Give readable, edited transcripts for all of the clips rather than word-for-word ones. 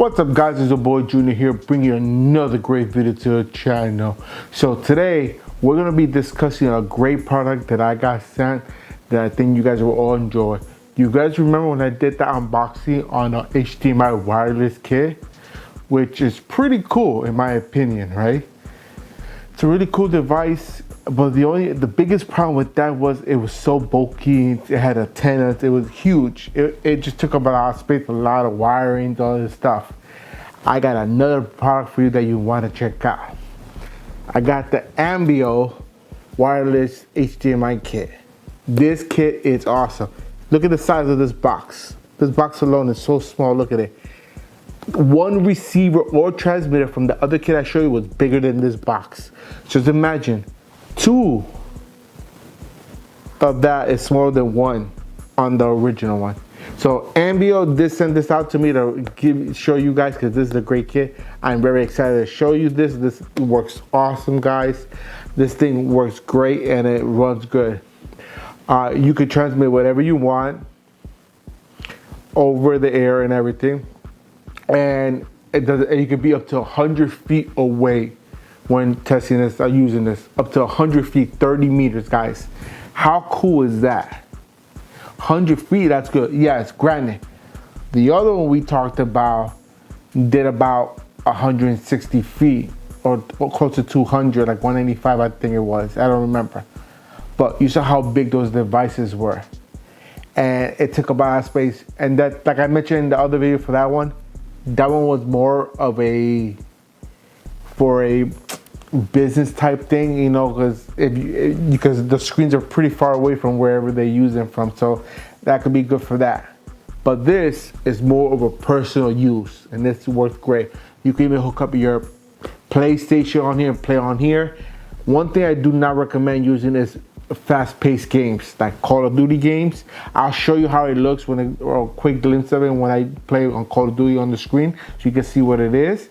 What's up guys, it's your boy Junior here, bringing you another great video to the channel. So today we're going to be discussing a great product that I got sent that I think you guys will all enjoy. You guys remember when I did the unboxing on a HDMI wireless kit, which is pretty cool in my opinion, right? It's a really cool device, but the biggest problem with that was it was so bulky. It had antennas, it was huge. It just took up a lot of space, a lot of wiring, all this stuff. I got another product for you that you want to check out. I got the AMIBO wireless HDMI kit. This kit is awesome. Look at the size of this box. This box alone is so small, look at it. One receiver or transmitter from the other kit I showed you was bigger than this box. Just imagine, two of that is smaller than one on the original one. So AMIBO did send this out to me to show you guys, because this is a great kit. I'm very excited to show you this. This works awesome, guys. This thing works great and it runs good. You can transmit whatever you want over the air and everything. And you can be up to 100 feet away when testing this, using this. Up to 100 feet, 30 meters, guys. How cool is that? 100 feet, that's good. Yes, granted. The other one we talked about did about 160 feet or close to 200, like 185, I think it was. I don't remember. But you saw how big those devices were. And it took a lot of space. And that, like I mentioned in the other video for that one was more of for a business type thing, you know, because the screens are pretty far away from wherever they use them from, so that could be good for that. But this is more of a personal use, and this works great. You can even hook up your PlayStation on here and play on here. One thing I do not recommend using is fast-paced games like Call of Duty games. I'll show you how it looks or a quick glimpse of it when I play on Call of Duty on the screen, so you can see what it is.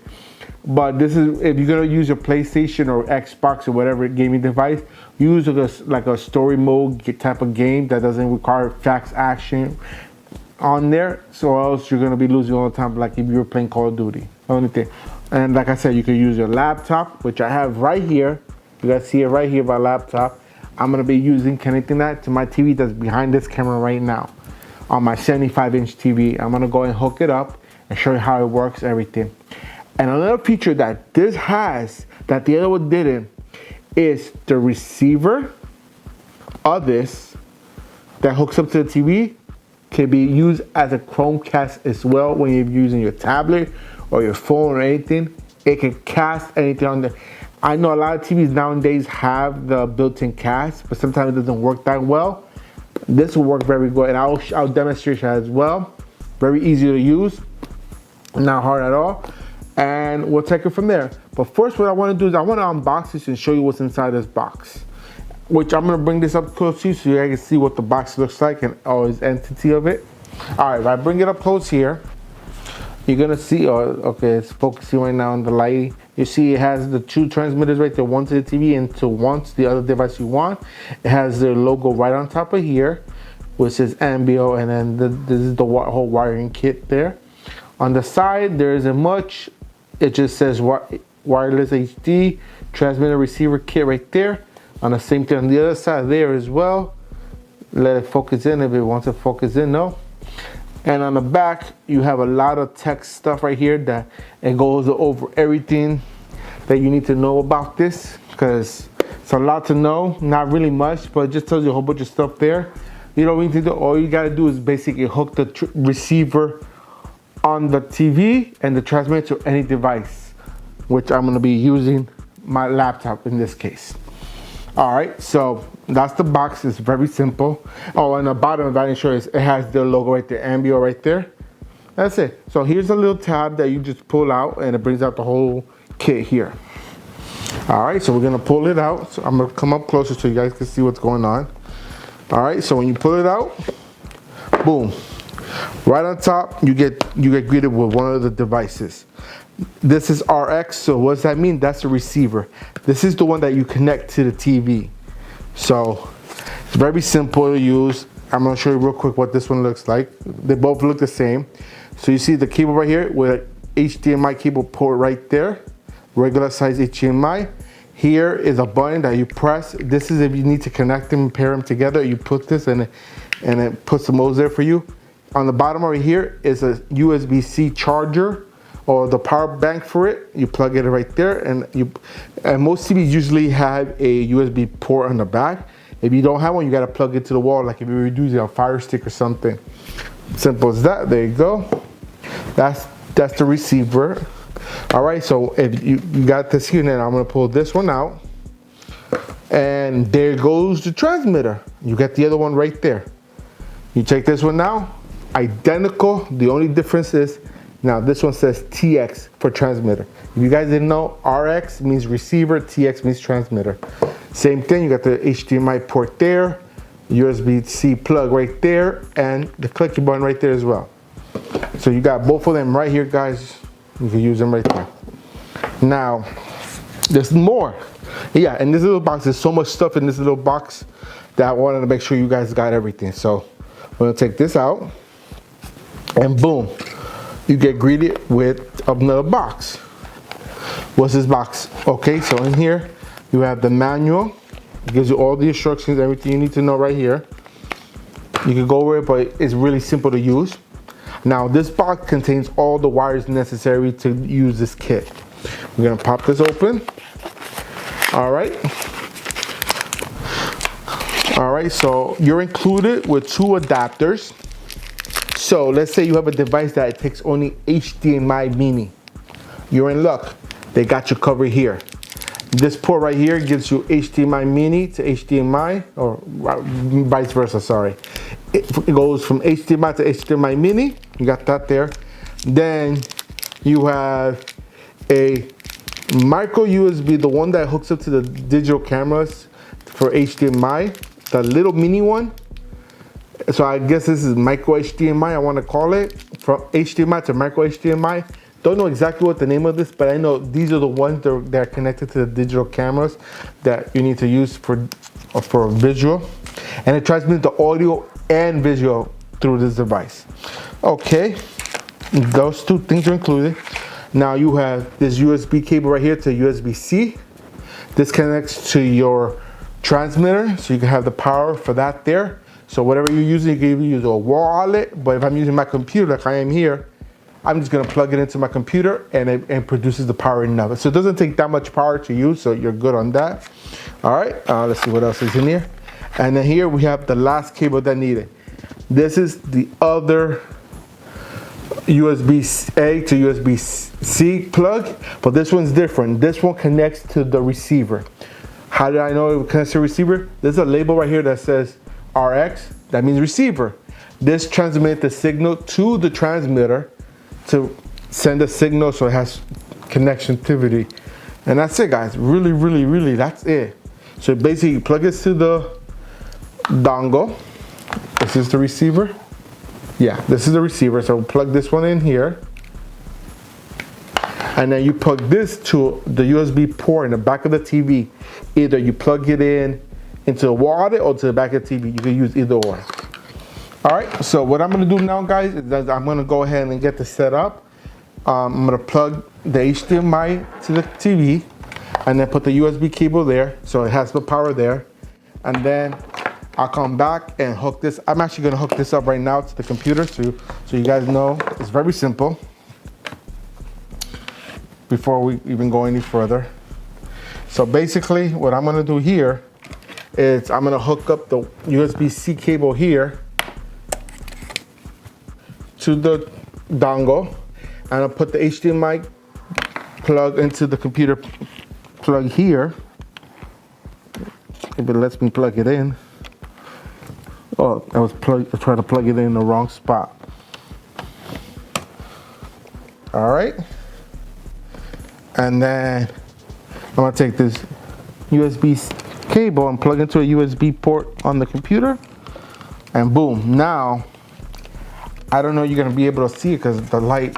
But this is, if you're gonna use your PlayStation or Xbox or whatever gaming device, use like a story mode type of game that doesn't require fast action on there, so else you're gonna be losing all the time, like if you were playing Call of Duty or anything. And like I said, you can use your laptop, which I have right here. You guys see it right here, my laptop. I'm gonna be connecting that to my TV that's behind this camera right now on my 75-inch TV. I'm gonna go and hook it up and show you how it works, everything. And another feature that this has that the other one didn't is the receiver of this that hooks up to the TV can be used as a Chromecast as well when you're using your tablet or your phone or anything. It can cast anything on there. I know a lot of TVs nowadays have the built-in cast, but sometimes it doesn't work that well. This will work very good, and I'll demonstrate it as well. Very easy to use, not hard at all, and we'll take it from there. But first, what I want to do is I want to unbox this and show you what's inside this box, which I'm going to bring this up close to you so you guys can see what the box looks like and all its entity of it. All right, if I bring it up close here, you're gonna see, okay, it's focusing right now on the light. You see it has the two transmitters right there, one to the TV and to one to the other device you want. It has their logo right on top of here, which says AMIBO, and then this is the whole wiring kit there. On the side, there isn't much. It just says wireless HD transmitter receiver kit right there. On the same thing on the other side there as well. Let it focus in if it wants to focus in, no. And on the back, you have a lot of text stuff right here that it goes over everything that you need to know about this, because it's a lot to know, not really much, but it just tells you a whole bunch of stuff there. You don't need to do, all you gotta do is basically hook the receiver on the TV and the transmitter to any device, which I'm gonna be using my laptop in this case. All right, so that's the box. It's very simple. Oh, and the bottom of that insurance, it has the logo right there, AMIBO right there. That's it. So here's a little tab that you just pull out and it brings out the whole kit here. All right, so we're gonna pull it out. So I'm gonna come up closer so you guys can see what's going on. All right, so when you pull it out, boom. Right on top, you get greeted with one of the devices. This is RX, so what does that mean? That's the receiver. This is the one that you connect to the TV. So it's very simple to use. I'm gonna show you real quick what this one looks like. They both look the same. So you see the cable right here with HDMI cable port right there, regular size HDMI. Here is a button that you press. This is if you need to connect them and pair them together. You put this and it puts the modes there for you. On the bottom right here is a USB-C charger or the power bank for it. You plug it right there, and most TVs usually have a USB port on the back. If you don't have one, you gotta plug it to the wall, like if you're using a Fire Stick or something. Simple as that. There you go. That's the receiver. All right, so if you got this here, then I'm gonna pull this one out, and there goes the transmitter. You got the other one right there. You take this one now, identical. The only difference is now this one says TX for transmitter. If you guys didn't know, RX means receiver, TX means transmitter. Same thing, you got the HDMI port there, USB-C plug right there, and the clicky button right there as well. So you got both of them right here, guys. You can use them right there. Now, there's more. Yeah, in this little box, there's so much stuff in this little box that I wanted to make sure you guys got everything. So I'm gonna take this out, and boom, you get greeted with another box. What's this box? Okay, so in here, you have the manual. It gives you all the instructions, everything you need to know right here. You can go over it, but it's really simple to use. Now, this box contains all the wires necessary to use this kit. We're gonna pop this open. All right. All right, so you're included with 2 adapters. So let's say you have a device that takes only HDMI mini. You're in luck. They got you covered here. This port right here gives you HDMI mini to HDMI, or vice versa, sorry. It goes from HDMI to HDMI mini. You got that there. Then you have a micro USB, the one that hooks up to the digital cameras for HDMI, the little mini one. So I guess this is micro HDMI, I want to call it, from HDMI to micro HDMI. Don't know exactly what the name of this, but I know these are the ones that are connected to the digital cameras that you need to use for visual. And it transmits the audio and visual through this device. Okay, those 2 things are included. Now you have this USB cable right here to USB-C. This connects to your transmitter, so you can have the power for that there. So whatever you're using, you can either use a wall outlet, but if I'm using my computer like I am here, I'm just gonna plug it into my computer and it produces the power enough. So it doesn't take that much power to use, so you're good on that. All right, let's see what else is in here. And then here we have the last cable that needed. This is the other USB-A to USB-C plug, but this one's different. This one connects to the receiver. How did I know it connects to the receiver? There's a label right here that says RX, that means receiver. This transmits the signal to the transmitter to send a signal, so it has connectivity. And that's it, guys. Really, that's it. So basically you plug this to the dongle. This is the receiver. Yeah, this is the receiver. So we'll plug this one in here. And then you plug this to the USB port in the back of the TV. Either you plug it into the wall outlet or to the back of the TV. You can use either or. All right, so what I'm gonna do now, guys, is that I'm gonna go ahead and get this set up. I'm gonna plug the HDMI to the TV and then put the USB cable there so it has the power there. And then I'll come back and hook this. I'm actually gonna hook this up right now to the computer so you guys know it's very simple before we even go any further. So basically what I'm gonna do here is I'm gonna hook up the USB-C cable here to the dongle, and I'll put the HDMI plug into the computer plug here. If it lets me plug it in. Oh, I tried to plug it in the wrong spot. All right. And then I'm gonna take this USB cable and plug into a USB port on the computer, and boom, now I don't know you're gonna be able to see it because of the light,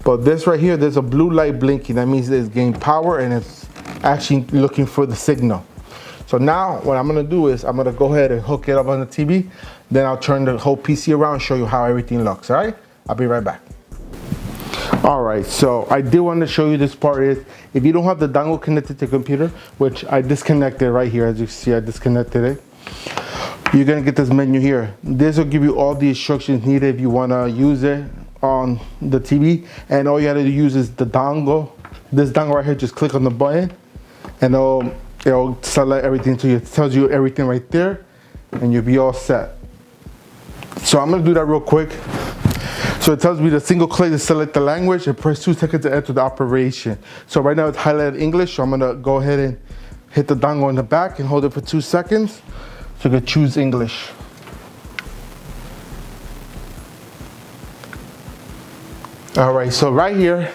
but this right here, there's a blue light blinking. That means it's getting power and it's actually looking for the signal. So now what I'm gonna do is I'm gonna go ahead and hook it up on the TV, then I'll turn the whole PC around and show you how everything looks. All right, I'll be right back. All right, so I did want to show you this part is, if you don't have the dongle connected to the computer, which I disconnected right here, as you see, I disconnected it. You're gonna get this menu here. This will give you all the instructions needed if you wanna use it on the TV. And all you gotta use is the dongle. This dongle right here, just click on the button and it'll select everything to you. It tells you everything right there and you'll be all set. So I'm gonna do that real quick. So it tells me the single click to select the language and press 2 seconds to enter the operation. So right now it's highlighted English, so I'm gonna go ahead and hit the dongle in the back and hold it for 2 seconds. So you can choose English. All right, so right here,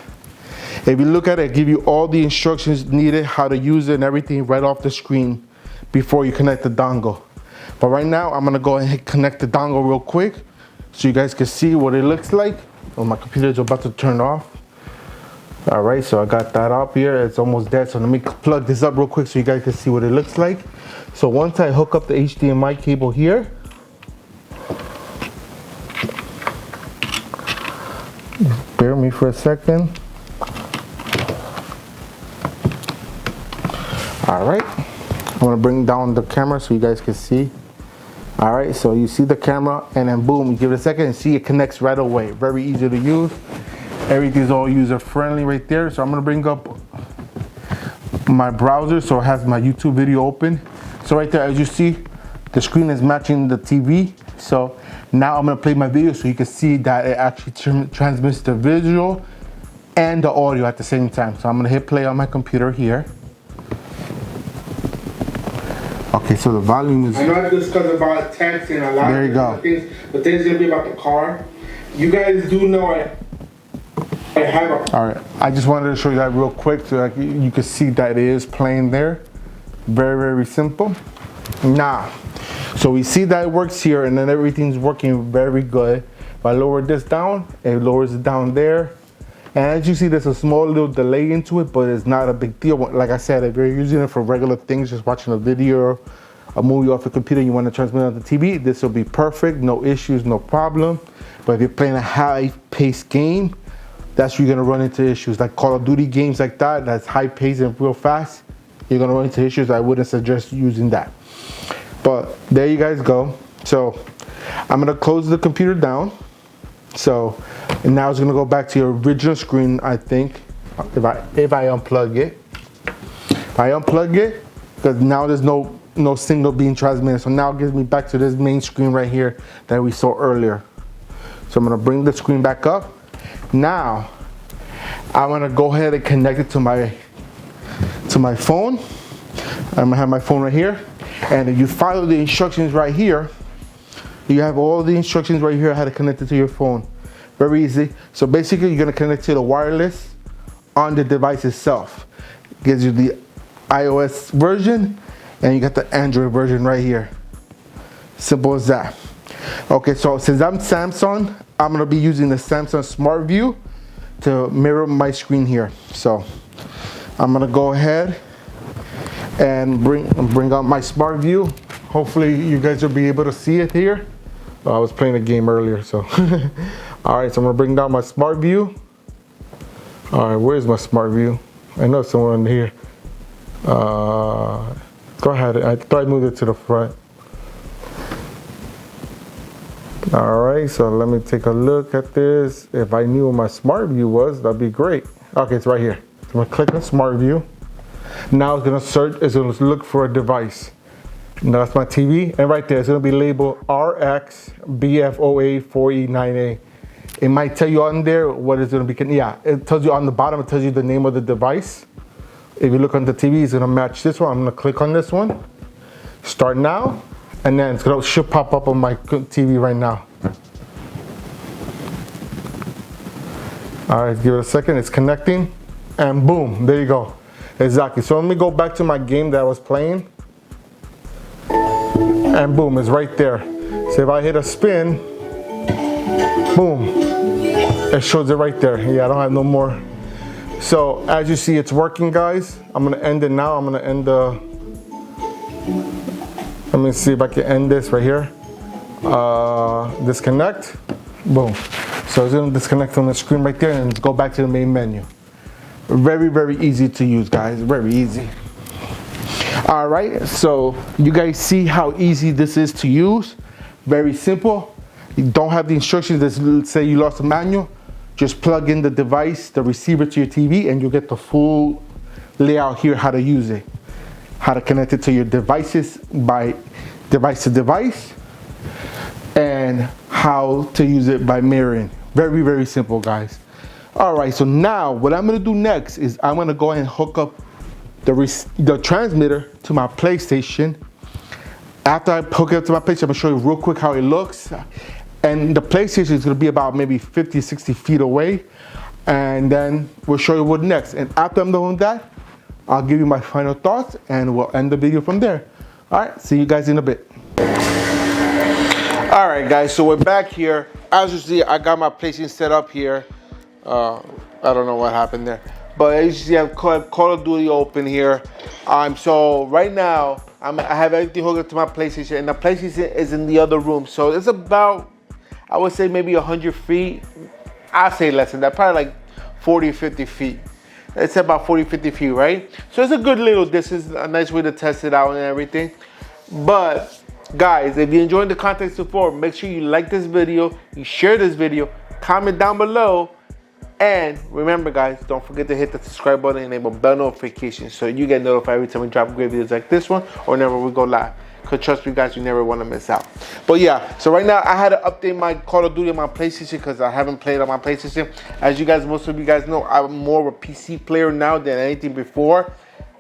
if you look at it, give you all the instructions needed, how to use it and everything right off the screen before you connect the dongle. But right now, I'm gonna go ahead and connect the dongle real quick so you guys can see what it looks like. Oh, my computer is about to turn off. All right, so I got that up here. It's almost dead, so let me plug this up real quick so you guys can see what it looks like. So once I hook up the HDMI cable here, bear with me for a second. All right, I'm gonna bring down the camera so you guys can see. All right, so you see the camera and then boom, you give it a second and see it connects right away. Very easy to use. Everything's all user friendly right there. So I'm gonna bring up my browser so it has my YouTube video open. So right there, as you see, the screen is matching the TV. So now I'm gonna play my video so you can see that it actually transmits the visual and the audio at the same time. So I'm gonna hit play on my computer here. Okay, so the volume is... I know I discussed about text and a lot there you of things, but this is gonna be about the car. You guys do know I have a... All right, I just wanted to show you that real quick so that you can see that it is playing there. Very, very simple. Now, so we see that it works here and then everything's working very good. If I lower this down, it lowers it down there. And as you see, there's a small little delay into it, but it's not a big deal. Like I said, if you're using it for regular things, just watching a video, a movie off the computer, you want to transmit on the TV, this will be perfect, no issues, no problem. But if you're playing a high-paced game, that's where you're gonna run into issues. Like Call of Duty games like that, that's high-paced and real fast, you're gonna run into issues. I wouldn't suggest using that. But there you guys go. So I'm gonna close the computer down. So, and now it's gonna go back to your original screen, I think, if I unplug it. If I unplug it, because now there's no signal being transmitted. So now it gives me back to this main screen right here that we saw earlier. So I'm gonna bring the screen back up. Now, I'm gonna go ahead and connect it to my phone. I'm gonna have my phone right here. And if you follow the instructions right here, you have all the instructions right here how to connect it to your phone. Very easy. So basically you're gonna connect to the wireless on the device itself. It gives you the iOS version and you got the Android version right here. Simple as that. Okay, so since I'm Samsung, I'm gonna be using the Samsung Smart View to mirror my screen here. So I'm gonna go ahead and bring out my Smart View. Hopefully you guys will be able to see it here. I was playing a game earlier, so. All right, so I'm gonna bring down my Smart View. All right, where's my Smart View? I know it's somewhere in here. Go ahead, I thought I moved it to the front. All right, so let me take a look at this. If I knew where my Smart View was, that'd be great. Okay, it's right here. So I'm gonna click on Smart View. Now it's gonna search, it's gonna look for a device. Now that's my TV, and right there it's gonna be labeled RX BFOA4E9A. It might tell you on there what it's gonna be. Yeah, it tells you on the bottom, it tells you the name of the device. If you look on the TV, it's gonna match this one. I'm gonna click on this one, start now, and then it should pop up on my TV right now. All right, give it a second, it's connecting, and boom, there you go. Exactly, so let me go back to my game that I was playing. And boom, it's right there. So if I hit a spin, boom, it shows it right there. Yeah, I don't have no more. So as you see, it's working, guys. I'm gonna end it now. I'm gonna end the, let me see if I can end this right here. Disconnect, boom. So it's gonna disconnect from the screen right there and go back to the main menu. Very, very easy to use, guys, very easy. All right, so you guys see how easy this is to use. Very simple. You don't have the instructions that say you lost the manual. Just plug in the device, the receiver to your TV, and you get the full layout here, how to use it. How to connect it to your devices by device to device, and how to use it by mirroring. Very, very simple, guys. All right, so now what I'm gonna do next is I'm gonna go ahead and hook up the transmitter to my PlayStation. After I hook it up to my PlayStation, I'm gonna show you real quick how it looks. And the PlayStation is gonna be about maybe 50, 60 feet away. And then we'll show you what next. And after I'm done with that, I'll give you my final thoughts and we'll end the video from there. All right, see you guys in a bit. All right, guys, so we're back here. As you see, I got my PlayStation set up here. I don't know what happened there. But as you see, I have Call of Duty open here. So right now, I have everything hooked up to my PlayStation, and the PlayStation is in the other room. So it's about, I would say maybe 100 feet. I'd say less than that, probably like 40, 50 feet. It's about 40, 50 feet, right? So it's a good little distance, a nice way to test it out and everything. But guys, if you enjoyed the content so far, make sure you like this video, you share this video, comment down below. And remember, guys, don't forget to hit the subscribe button and enable bell notifications so you get notified every time we drop great videos like this one or whenever we go live. Because trust me, guys, you never want to miss out. But yeah, so right now I had to update my Call of Duty on my PlayStation because I haven't played on my PlayStation. As you guys, most of you guys know, I'm more of a PC player now than anything before.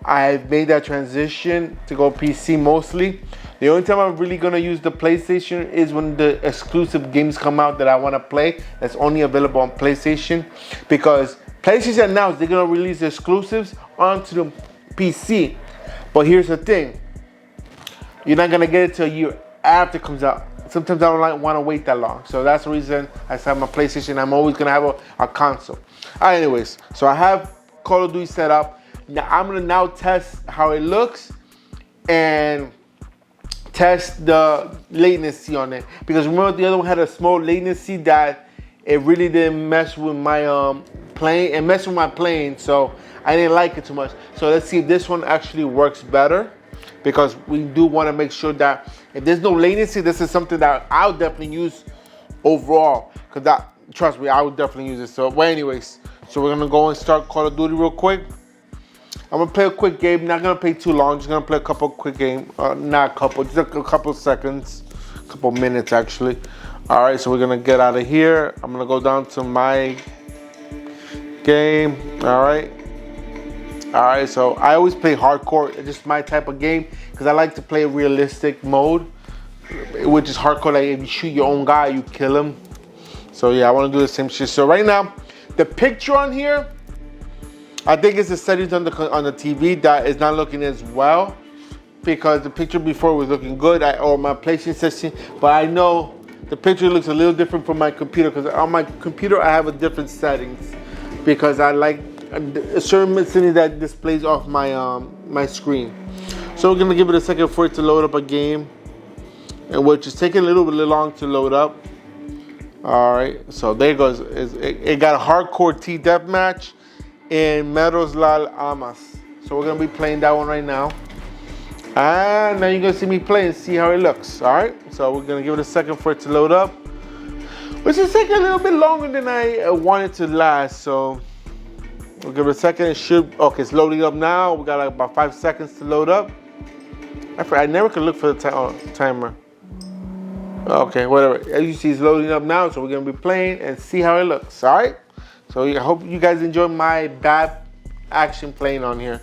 I've made that transition to go PC mostly. The only time I'm really gonna use the PlayStation is when the exclusive games come out that I wanna play that's only available on PlayStation. Because PlayStation announced they're gonna release the exclusives onto the PC. But here's the thing. You're not gonna get it till a year after it comes out. Sometimes I don't wanna wait that long. So that's the reason I have my PlayStation. I'm always gonna have a console. All right, anyways, so I have Call of Duty set up. Now I'm gonna test how it looks and test the latency on it, because remember the other one had a small latency that it really didn't mess with my playing. It messed with my playing, so I didn't like it too much. So let's see if this one actually works better, because we do want to make sure that if there's no latency, this is something that I'll definitely use overall, because that, trust me, I would definitely use it. So well, anyways, so we're gonna go and start Call of Duty real quick. I'm gonna play a quick game, not gonna play too long, just gonna play a couple quick games, not a couple, just a couple seconds, a couple minutes actually. All right, so we're gonna get out of here. I'm gonna go down to my game, all right. All right, so I always play hardcore, it's just my type of game, because I like to play realistic mode, which is hardcore, like if you shoot your own guy, you kill him. So yeah, I wanna do the same shit. So right now, the picture on here, I think it's the settings on the TV that is not looking as well, because the picture before was looking good, or my PlayStation session, but I know the picture looks a little different from my computer, because on my computer I have a different settings, because I like a certain setting that displays off my my screen. So we're gonna give it a second for it to load up a game, and which is taking a little bit long to load up. All right, so there it goes. It got a hardcore T deathmatch in Meros Lal Amas. So we're gonna be playing that one right now. And now you're gonna see me play and see how it looks. All right, so we're gonna give it a second for it to load up, which is taking a little bit longer than I wanted to last. So we'll give it a second. It should, okay, it's loading up now. We got like about 5 seconds to load up. I never could look for the timer. Okay, whatever. As you see, it's loading up now, so we're gonna be playing and see how it looks. All right. So I hope you guys enjoy my bad action playing on here.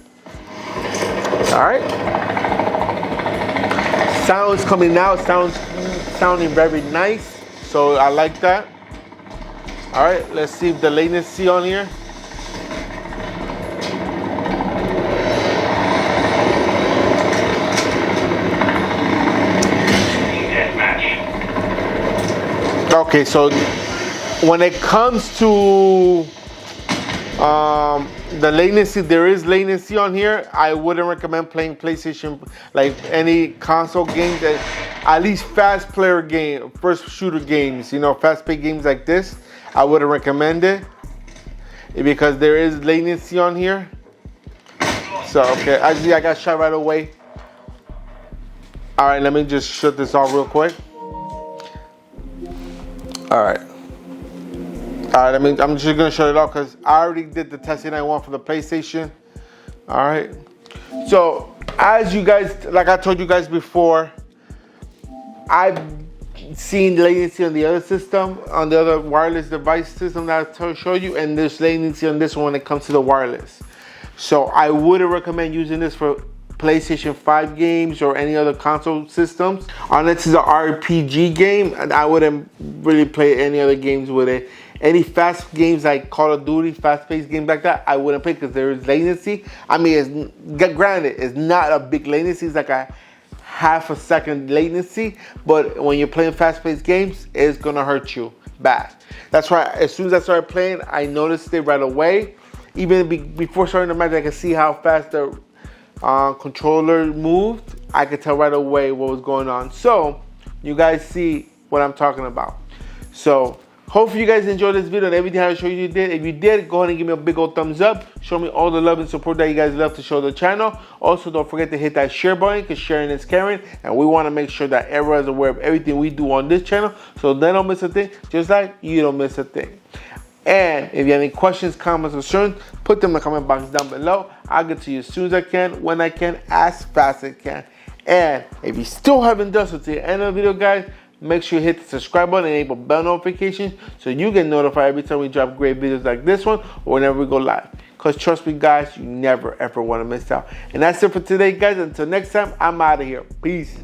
All right. Sounds coming out. Sounding very nice. So I like that. All right. Let's see if the latency on here. Okay, so when it comes to the latency, there is latency on here. I wouldn't recommend playing PlayStation, like any console games, at least fast player game, first shooter games, you know, fast paced games like this. I wouldn't recommend it because there is latency on here. So, okay, I got shot right away. All right, let me just shut this off real quick. All right, I'm just gonna shut it off because I already did the testing I want for the PlayStation. All right, so as you guys, like I told you guys before, I've seen latency on the other system, on the other wireless device system that I showed you, and there's latency on this one when it comes to the wireless. So I wouldn't recommend using this for PlayStation 5 games or any other console systems. Unless it's an RPG game, and I wouldn't really play any other games with it. Any fast games like Call of Duty, fast-paced games like that, I wouldn't play because there is latency. I mean, granted, it's not a big latency. It's like a half a second latency, but when you're playing fast-paced games, it's gonna hurt you bad. That's why as soon as I started playing, I noticed it right away. Even before starting the match, I could see how fast the controller moved. I could tell right away what was going on. So you guys see what I'm talking about. So hopefully you guys enjoyed this video and everything I showed you did. If you did, go ahead and give me a big old thumbs up. Show me all the love and support that you guys love to show the channel. Also, don't forget to hit that share button because sharing is caring. And we want to make sure that everyone is aware of everything we do on this channel so they don't miss a thing, just like you don't miss a thing. And if you have any questions, comments, or concerns, put them in the comment box down below. I'll get to you as soon as I can, when I can, as fast as I can. And if you still haven't done so to the end of the video, guys, make sure you hit the subscribe button and enable bell notifications so you get notified every time we drop great videos like this one or whenever we go live. Because trust me, guys, you never ever want to miss out. And that's it for today, guys. Until next time, I'm out of here. Peace.